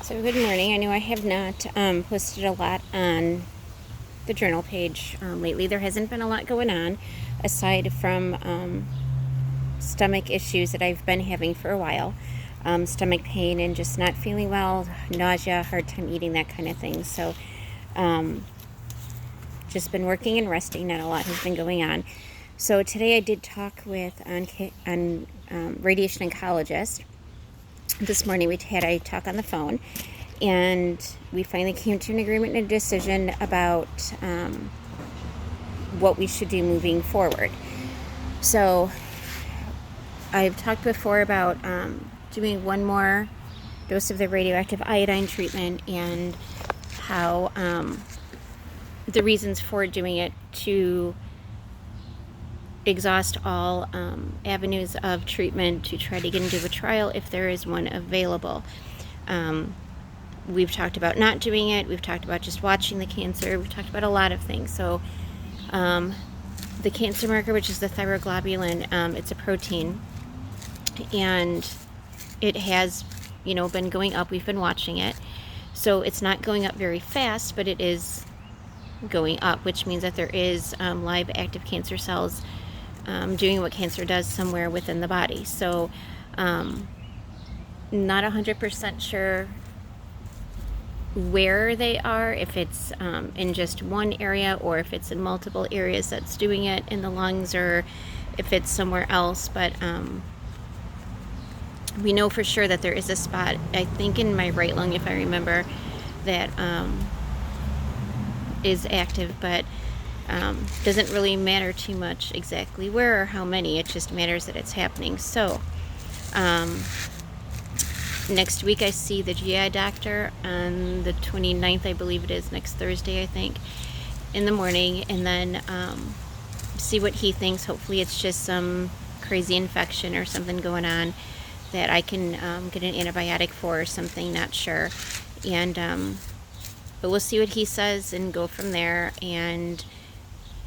So good morning. I know I have not posted a lot on the journal page lately. There hasn't been a lot going on aside from stomach issues that I've been having for a while. Stomach pain and just not feeling well, nausea, hard time eating, that kind of thing. So just been working and resting. Not a lot has been going on. So today I did talk with an radiation oncologist. This morning we had a talk on the phone, and we finally came to an agreement and a decision about what we should do moving forward. So I've talked before about doing one more dose of the radioactive iodine treatment and how the reasons for doing it to exhaust all avenues of treatment to try to get into a trial if there is one available. We've talked about not doing it. We've talked about just watching the cancer. We've talked about a lot of things. So the cancer marker, which is the thyroglobulin, it's a protein, and it has, been going up. We've been watching it. So it's not going up very fast, but it is going up, which means that there is live active cancer cells doing what cancer does somewhere within the body. So not 100% sure where they are, if it's in just one area or if it's in multiple areas that's doing it in the lungs, or if it's somewhere else. But we know for sure that there is a spot, I think in my right lung, if I remember, that is active, but doesn't really matter too much exactly where or how many. It just matters that it's happening. So next week I see the GI doctor on the 29th, I believe it is, next Thursday, I think, in the morning, and then see what he thinks. Hopefully it's just some crazy infection or something going on that I can get an antibiotic for or something, not sure. And but we'll see what he says and go from there. And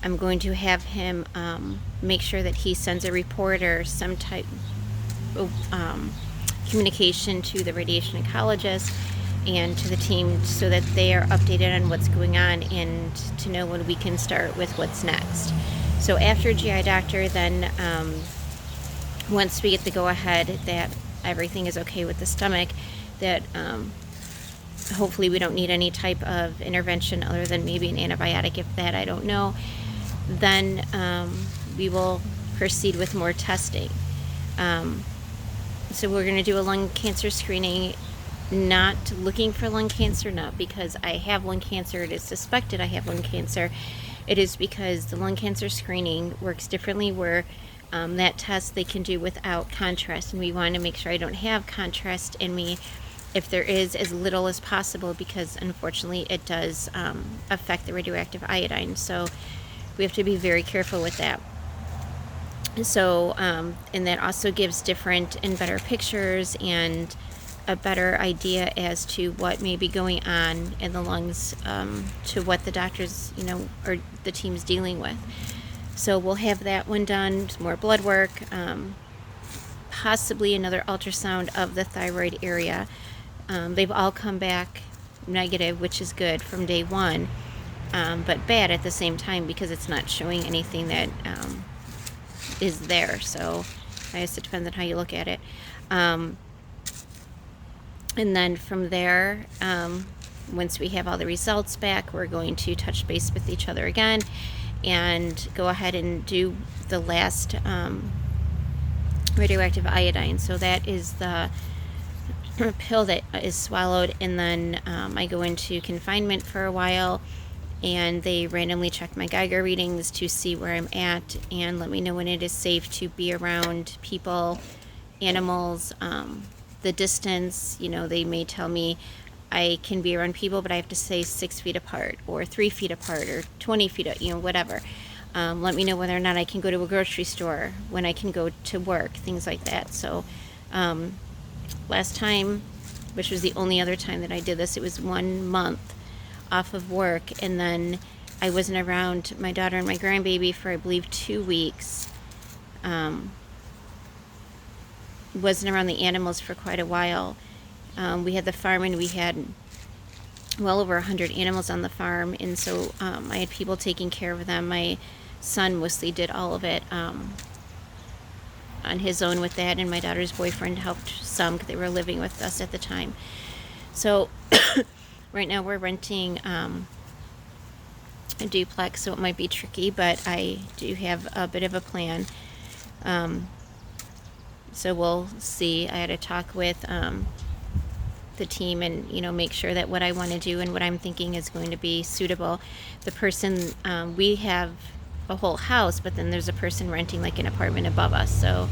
I'm going to have him make sure that he sends a report or some type of communication to the radiation oncologist and to the team so that they are updated on what's going on and to know when we can start with what's next. So after GI doctor, then once we get the go-ahead that everything is okay with the stomach, that hopefully we don't need any type of intervention other than maybe an antibiotic, if that, I don't know, then we will proceed with more testing. So we're going to do a lung cancer screening, not looking for lung cancer, not because I have lung cancer, it is suspected I have lung cancer. It is because the lung cancer screening works differently, where that test they can do without contrast, and we want to make sure I don't have contrast in me. If there is, as little as possible, because unfortunately it does affect the radioactive iodine. So we have to be very careful with that. So, and that also gives different and better pictures and a better idea as to what may be going on in the lungs, to what the doctors, or the team's dealing with. So we'll have that one done, more blood work, possibly another ultrasound of the thyroid area. They've all come back negative, which is good from day one, but bad at the same time because it's not showing anything that is there. So I guess it depends on how you look at it. And then from there, once we have all the results back, we're going to touch base with each other again and go ahead and do the last radioactive iodine. So that is the pill that is swallowed, and then I go into confinement for a while, and they randomly check my Geiger readings to see where I'm at and let me know when it is safe to be around people, animals, the distance. They may tell me I can be around people, but I have to stay 6 feet apart or 3 feet apart or 20 feet, whatever. Let me know whether or not I can go to a grocery store, when I can go to work, things like that. So last time, which was the only other time that I did this, it was 1 month off of work, and then I wasn't around my daughter and my grandbaby for, I believe, 2 weeks. Wasn't around the animals for quite a while, We had the farm, and we had well over 100 animals on the farm, and so I had people taking care of them. My son mostly did all of it on his own with that, and my daughter's boyfriend helped some because they were living with us at the time. So right now we're renting a duplex, so it might be tricky, but I do have a bit of a plan. So we'll see. I had a talk with the team and, make sure that what I want to do and what I'm thinking is going to be suitable. The person, we have a whole house, but then there's a person renting like an apartment above us. So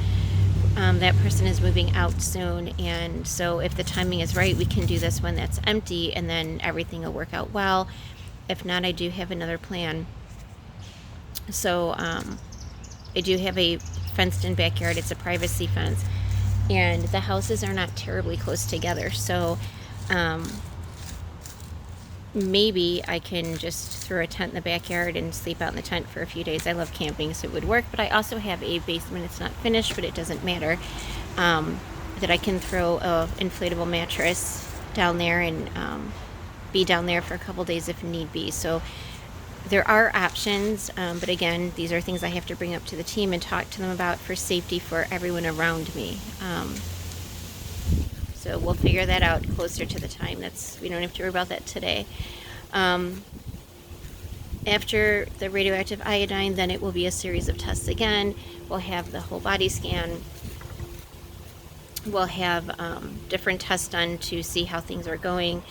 that person is moving out soon, and so if the timing is right, we can do this when that's empty, and then everything will work out well. If not, I do have another plan. So I do have a fenced-in backyard. It's a privacy fence, and the houses are not terribly close together. So maybe I can just throw a tent in the backyard and sleep out in the tent for a few days. I love camping, so it would work. But I also have a basement. It's not finished, but it doesn't matter. That I can throw a inflatable mattress down there and be down there for a couple days if need be. So there are options, but again, these are things I have to bring up to the team and talk to them about for safety for everyone around me. So we'll figure that out closer to the time. We don't have to worry about that today. After the radioactive iodine, then it will be a series of tests again. We'll have the whole body scan. We'll have different tests done to see how things are going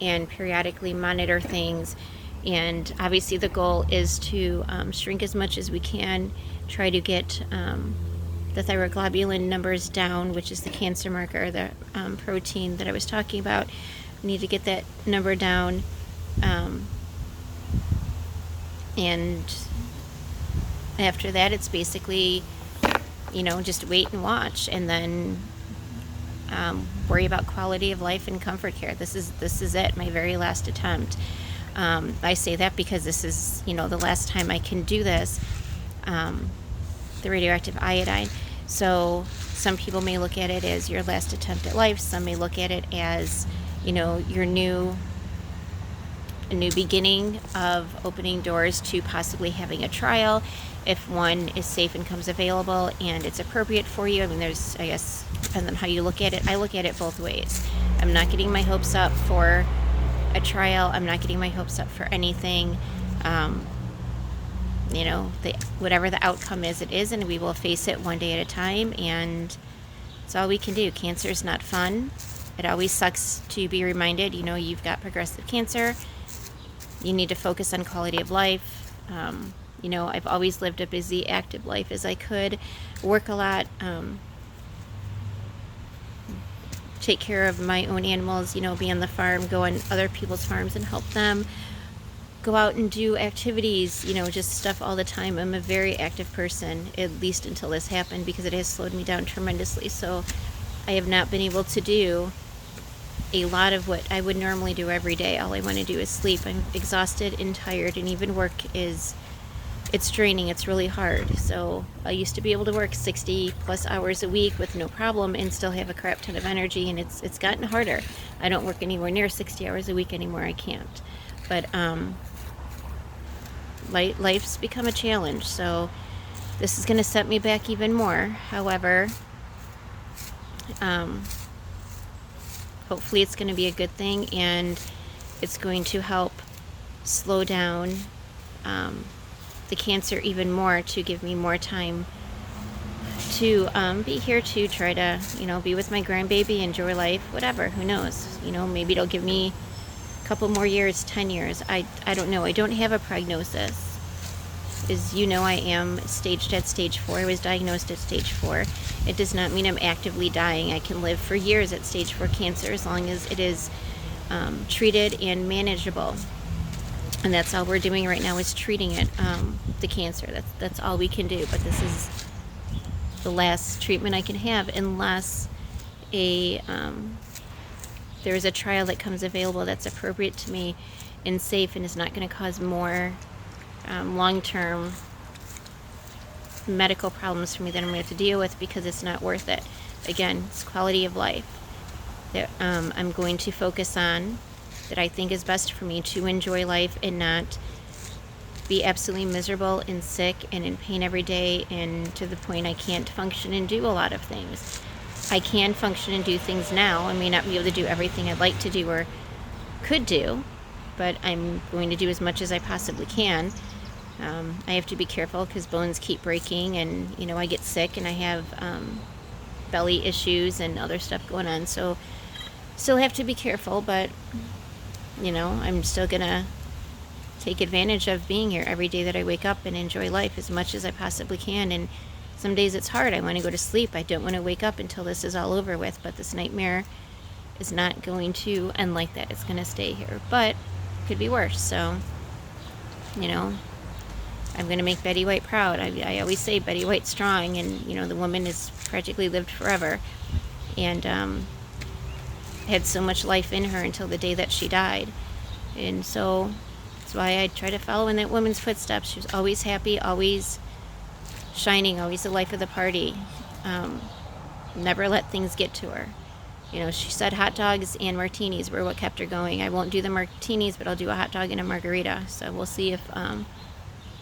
and periodically monitor things. And obviously the goal is to shrink as much as we can, try to get the thyroglobulin numbers down, which is the cancer marker, the protein that I was talking about. We need to get that number down. And after that, it's basically, just wait and watch, and then worry about quality of life and comfort care. This is it, my very last attempt. I say that because this is, the last time I can do this, the radioactive iodine. So some people may look at it as your last attempt at life. Some may look at it as, your a new beginning of opening doors to possibly having a trial if one is safe and comes available and it's appropriate for you. I mean, there's, I guess, depends on how you look at it. I look at it both ways. I'm not getting my hopes up for a trial. I'm not getting my hopes up for anything. Whatever the outcome is, it is, and we will face it one day at a time, and it's all we can do. Cancer is not fun. It always sucks to be reminded, you've got progressive cancer. You need to focus on quality of life. I've always lived a busy, active life as I could, work a lot, take care of my own animals, be on the farm, go on other people's farms and help them, go out and do activities, just stuff all the time. I'm a very active person, at least until this happened, because it has slowed me down tremendously. So I have not been able to do a lot of what I would normally do every day. All I want to do is sleep. I'm exhausted and tired, and even work it's draining. It's really hard. So I used to be able to work 60 plus hours a week with no problem and still have a crap ton of energy, and it's gotten harder. I don't work anywhere near 60 hours a week anymore. I can't. But life's become a challenge, so this is going to set me back even more. However, hopefully it's going to be a good thing, and it's going to help slow down the cancer even more, to give me more time to be here to try to, be with my grandbaby, enjoy life, whatever. Who knows? Maybe it'll give me a couple more years, 10 years. I don't know. I don't have a prognosis. As you know, I am staged at stage 4. I was diagnosed at stage 4. It does not mean I'm actively dying. I can live for years at stage 4 cancer as long as it is treated and manageable. And that's all we're doing right now, is treating it, the cancer. That's all we can do. But this is the last treatment I can have, unless there is a trial that comes available that's appropriate to me and safe and is not going to cause more long-term medical problems for me that I'm going to have to deal with, because it's not worth it. Again, it's quality of life. that I'm going to focus on, that I think is best for me to enjoy life and not be absolutely miserable and sick and in pain every day, and to the point I can't function and do a lot of things. I can function and do things now. I may not be able to do everything I'd like to do or could do, but I'm going to do as much as I possibly can. I have to be careful because bones keep breaking, and I get sick, and I have belly issues and other stuff going on, so still have to be careful. But I'm still gonna take advantage of being here every day that I wake up and enjoy life as much as I possibly can. And some days it's hard. I want to go to sleep. I don't want to wake up until this is all over with, but this nightmare is not going to end like that. It's going to stay here, but it could be worse. So I'm going to make Betty White proud. I always say Betty White's strong, and the woman has practically lived forever, and had so much life in her until the day that she died. And so that's why I try to follow in that woman's footsteps. She was always happy, always shining, always the life of the party. Never let things get to her. She said hot dogs and martinis were what kept her going. I won't do the martinis, but I'll do a hot dog and a margarita. So we'll see if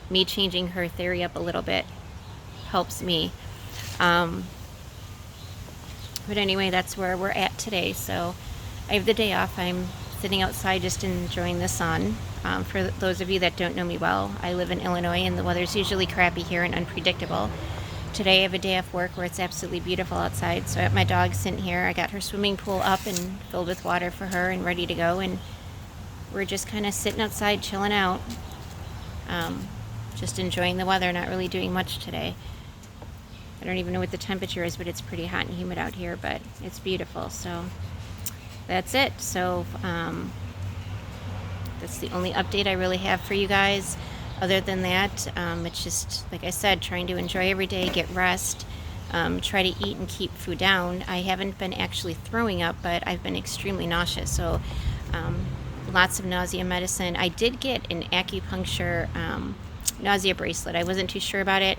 me changing her theory up a little bit helps me. But anyway, that's where we're at today. So I have the day off. I'm sitting outside just enjoying the sun. For those of you that don't know me well, I live in Illinois, and the weather's usually crappy here and unpredictable. Today I have a day off work where it's absolutely beautiful outside. So I have my dog sitting here. I got her swimming pool up and filled with water for her and ready to go. And we're just kind of sitting outside, chilling out. Just enjoying the weather, not really doing much today. I don't even know what the temperature is, but it's pretty hot and humid out here, but it's beautiful. So that's it. So that's the only update I really have for you guys. Other than that, it's just, like I said, trying to enjoy every day, get rest, try to eat and keep food down. I haven't been actually throwing up, but I've been extremely nauseous. So lots of nausea medicine. I did get an acupuncture nausea bracelet. I wasn't too sure about it.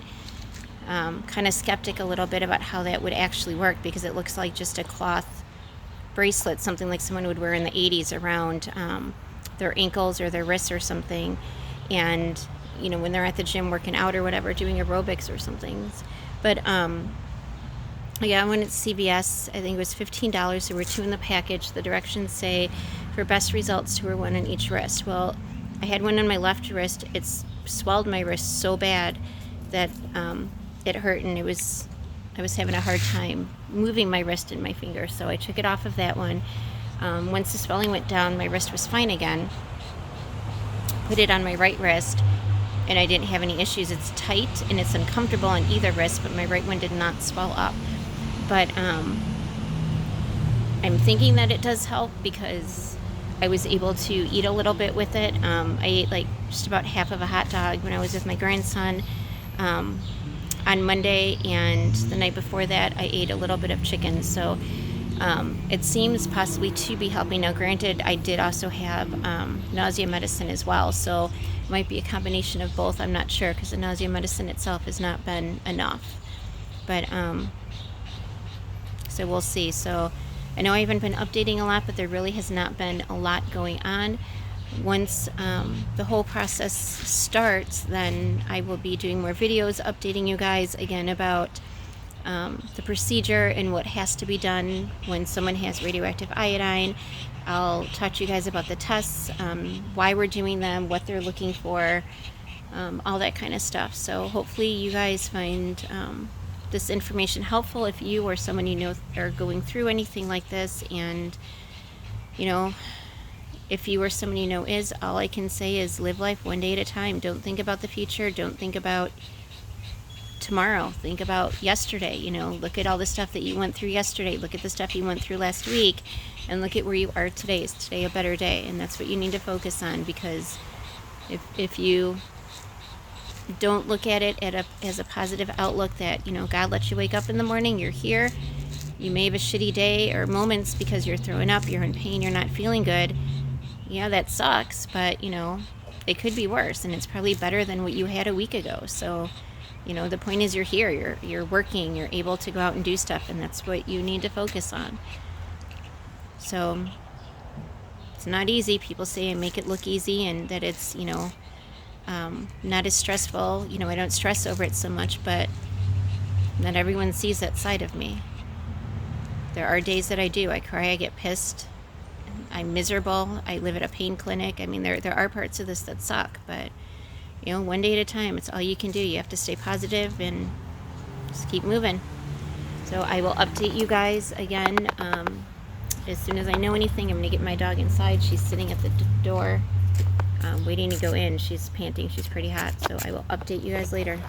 Kind of skeptic a little bit about how that would actually work, because it looks like just a cloth bracelet, something like someone would wear in the 80s around their ankles or their wrists or something. And when they're at the gym working out or whatever, doing aerobics or something. But yeah, I went at CVS. I think it was $15. There were 2 in the package. The directions say for best results to wear 1 on each wrist. Well, I had one on my left wrist. It's swelled my wrist so bad that it hurt, and I was having a hard time moving my wrist and my finger. So I took it off of that one. Once the swelling went down, my wrist was fine again. Put it on my right wrist, and I didn't have any issues. It's tight and it's uncomfortable on either wrist, but my right one did not swell up. But I'm thinking that it does help, because I was able to eat a little bit with it. I ate like just about half of a hot dog when I was with my grandson on Monday, and the night before that I ate a little bit of chicken. So it seems possibly to be helping. Now granted, I did also have nausea medicine as well, so it might be a combination of both. I'm not sure, because the nausea medicine itself has not been enough. But so we'll see. So I know I haven't been updating a lot, but there really has not been a lot going on. Once the whole process starts, then I will be doing more videos updating you guys again about the procedure and what has to be done when someone has radioactive iodine. I'll talk to you guys about the tests, why we're doing them, what they're looking for, all that kind of stuff. So hopefully you guys find this information helpful if you or someone you know are going through anything like this. And if you or someone you know is, all I can say is live life one day at a time. Don't think about the future. Don't think about tomorrow. Think about yesterday. Look at all the stuff that you went through yesterday. Look at the stuff you went through last week, and look at where you are today. Is today a better day? And that's what you need to focus on, because if you don't look at it as a positive outlook that, God lets you wake up in the morning, you're here, you may have a shitty day or moments because you're throwing up, you're in pain, you're not feeling good. Yeah, that sucks, but, it could be worse, and it's probably better than what you had a week ago. So, the point is you're here, you're working, you're able to go out and do stuff, and that's what you need to focus on. So it's not easy. People say I make it look easy and that it's, not as stressful. I don't stress over it so much, but not everyone sees that side of me. There are days that I do. I cry, I get pissed, I'm miserable. I live at a pain clinic. I mean, there are parts of this that suck, but one day at a time. It's all you can do. You have to stay positive and just keep moving. So I will update you guys again as soon as I know anything. I'm gonna get my dog inside. She's sitting at the door, waiting to go in. She's panting. She's pretty hot. So I will update you guys later.